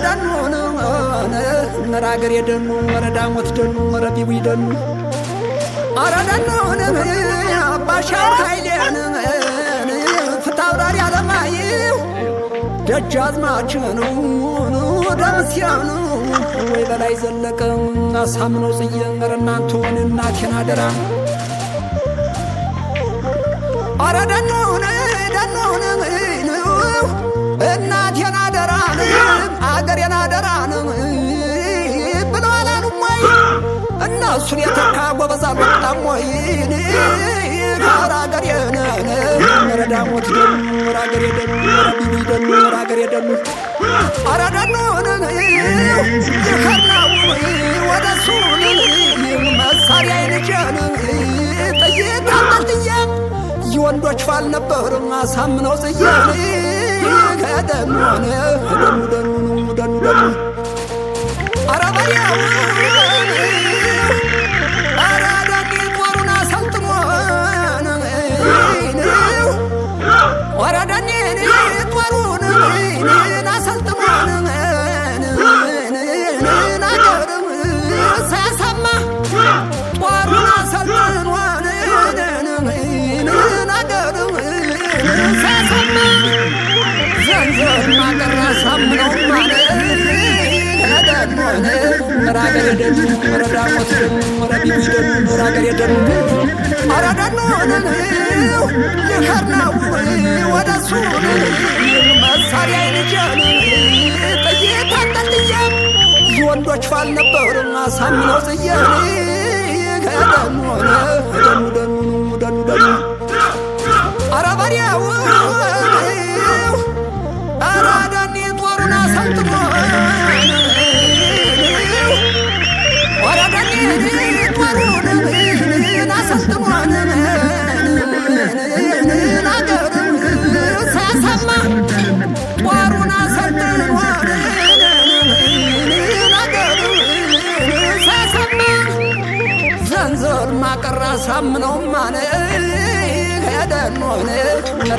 ደኑ ነራገር የደኑ ወረዳሞት ደኑ ወረቢው ይደኑ አረ ደኑ አባሻው ኃይሌን ፍታውራሪ አለማየሁ ደጃዝማችኑ ደምሲያኑ ወይ በላይ ዘለቀ አሳምነው ጽዬ እናንተውን እናቴን አደራ አረ ደኑ እናቴን አደራ አገሬን አደራ ብለዋላሉ ወይ እነሱን የተካ ጎበዝ አልወጣም ወይ አገሬን ወረዳሞት ደኑ አገሬ ደኑ ረቢቢ ደኑ አገሬ ደኑ አረ ደኑ ይኸርናው ወደሱ መሳሪያ ይንጀን ጥይት አመልጥዬ የወንዶች ፋል ነበር አሳምነው ጽዬ ከደኑ ደኑ አረ በሪያው አረ ደኒ ጦሩን አሰልጥሞ አረ ደኒ ጦሩን አሰልጥሞ ናገር ሳያሰማ ጦሩን አሰልጥሞ ናገር ሳያሰማ ዘንዘር ማቀራ ሳምነው ማለት ደኑ ራገር ደኑ ወረዳሞት ደኑ ወረቢቢ ደኑ ራገር ደኑ አረ ደኑ ይኸርናው ወደሱ መሳሪያ ይንጀን ጥይት አንጠልጥዬ የወንዶች ፋል ነበር አሳምነው ጽዬ ከደኑ ደኑ አረ በሪያው አረ ደኒ ጦሩን አሰልጥሞ አረ ደኒ ጦሩን አሰልጥሞ ናገር ሳያሰማ ጦሩን አሰልጥሞ ናገር ሳያሰማ ዘንዘር ማቀራ ሳምነው ማለት ደኑ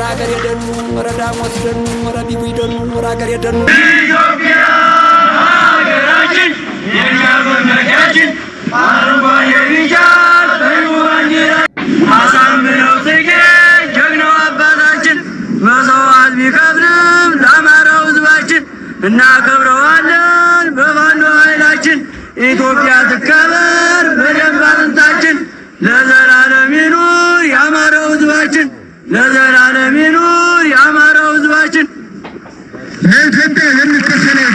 ራገር የደኑ ወረዳሞት ደኑ ወረቢቡ ደኑ ራገር የደኑ ኢትዮጵያ ሀገራችን የሻፈመዳችን አረንጓዴ ቢጫ ቀዩ ባንዲራ አሳምነው ጽጌ ጀግናው አባታችን መስዋዕት ቢከፍልም ለአማራው ሕዝባችን እናከብረዋለን በፋኖ ኃይላችን ኢትዮጵያ ትከበር በደም አጥንታችን ለዘላለም ይኑር የአማራው ሕዝባችን ለዘላለም ይኑር የአማራው ሕዝባችን ለኢትዮጵያ የሚከፈለው